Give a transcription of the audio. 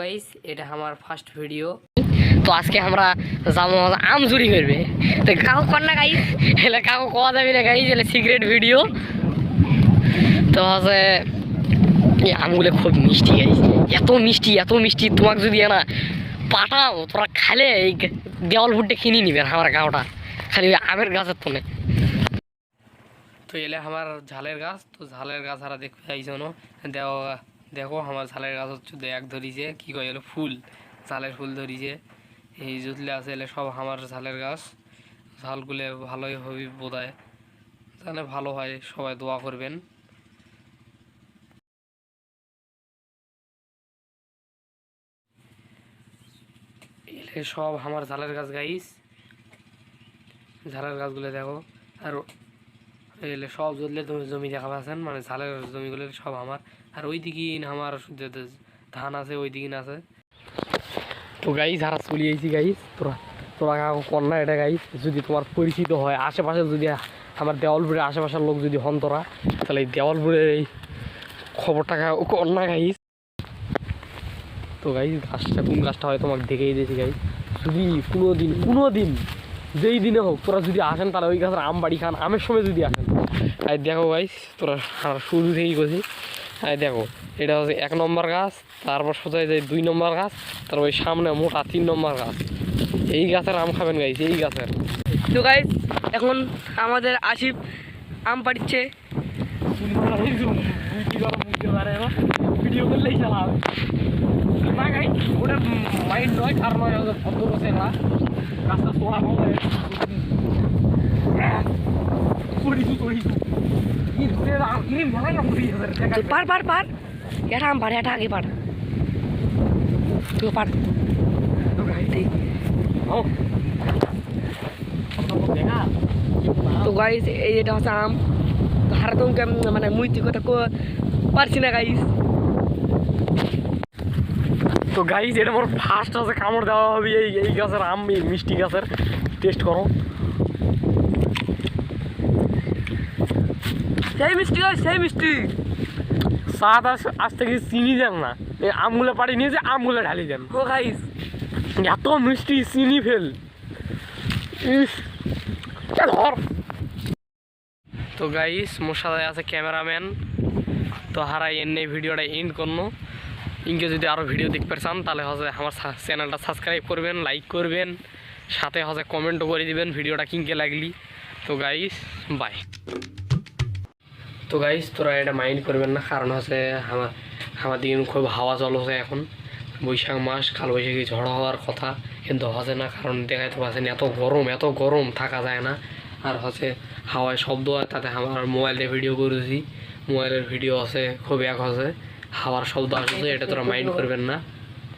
Guys, এটা আমার first video. তো আজকে আমরা যাবো আম চুরি করবে। তো কাকু কর না গাইস, এলে কাকু কোয়া যাবি না গাইস, এলে সিক্রেট ভিডিও। তো হচ্ছে এই আমগুলো খুব মিষ্টি গাইস, এত মিষ্টি তোমাকে যদি না পাঠাও তোরা খালে এই দেওয়াল ভুট্টে কিনে নিবেন আমার গাঁওটা, খালি ওই আমের গাছের তোনে। তো এলে আমার ঝালের গাছ, তো ঝালের গাছ আর দেখতে চাইছ না। দেখো আমার ঝালের গাছ হচ্ছে এক ধরিছে, কী কয় এলো ফুল, ঝালের ফুল ধরিছে। এই জুতলে আছে এলে সব আমার ঝালের গাছ। ঝালগুলো ভালোই হবে বোধ হয়, তাহলে ভালো হয়, সবাই দোয়া করবেন। এলে সব আমার ঝালের গাছ গাইস, ঝালের গাছগুলো দেখো। আর এলে সব জুতলে তুমি জমি দেখা পাচ্ছেন, মানে ঝালের জমিগুলো সব আমার। আর ওই দিকে আমার ধান আছে, ওই দিকে আছে। তো গাইস যারা চলিয়েছি গাইস, তোরা তোরা কন্যা এটা গাইস, যদি তোমার পরিচিত হয় আশেপাশে, যদি আমার দেওয়ালপুরের আশেপাশের লোক যদি হন তোরা, তাহলে এই দেওয়ালপুরের এই খবরটা কন্যা গাইস। তো গাইস গাছটা কোন গাছটা হয় তোমাকে দেখেই দিয়েছি গাইস। যদি কোনো দিন যেই দিনে হোক তোরা যদি আসেন, তাহলে ওই গাছের আম বাড়ি খান, আমের সময় যদি আসেন। আর দেখো গাইস, তোরা শুরু থেকেই করছি। আর দেখো এটা হচ্ছে 1 নম্বর গাছ, তারপর সোজা যায় 2 নম্বর গাছ, তারপর ওই সামনে মোটা 3 নম্বর গাছ। এই গাছের আম খাবেন গাইস, এই গাছের। তো গাইস এখন আমাদের আসিফ আম পাড়িচ্ছে। ভিডিও করলেই চালা হবে না গাইস, ওটা মাইন্ড নয়, কারণ ভদ্র বসে না গাছটা তোলা হবে। পার এটা আম পাড়ে, এটা আগে পাড়, তুই পাড়। তো গাইস এই যেটা হচ্ছে আম, তো হারাতমকে মানে মুইতি কথা পারছি না গাইস। তো গাইস এটা আমার ফার্স্ট হচ্ছে কামড় দেওয়া হবে এই গাছের আম, এই মিষ্টি গাছের। টেস্ট করো, সেই মিষ্টি গাছ, সেই মিষ্টি স্বাদ। আজ থেকে চিনি দেন না, এই আমগুলো পাড়ি নিয়ে যে আমগুলো ঢালি দেন। ও গাইস এত মিষ্টি, চিনি ফেল। ধর। তো গাইস মোর সাথে আছে ক্যামেরাম্যান। তো হারা এনে ভিডিওটা এন্ড করলো। ইনকে যদি আরও ভিডিও দেখতে চান, তাহলে হচ্ছে আমার চ্যানেলটা সাবস্ক্রাইব করবেন, লাইক করবেন, সাথে হচ্ছে কমেন্টও করে দিবেন ভিডিওটা কিনকে লাগলি। তো গাইস বাই। তো গাইস তোরা এটা মাইন্ড করবেন না, কারণ হচ্ছে আমার দিন খুব হাওয়া চলছে এখন, বৈশাখ মাস, কালবৈশাখী ঝড় হওয়ার কথা, কিন্তু হচ্ছে না, কারণ দেখাইতে পারছেন এত গরম থাকা যায় না। আর হচ্ছে হাওয়ায় শব্দ হয়, তাতে আমার মোবাইলে ভিডিও করেছি, মোবাইলের ভিডিও আছে খুব এক হচ্ছে হাওয়ার শব্দ আসছে, এটা তোরা মাইন্ড করবেন না।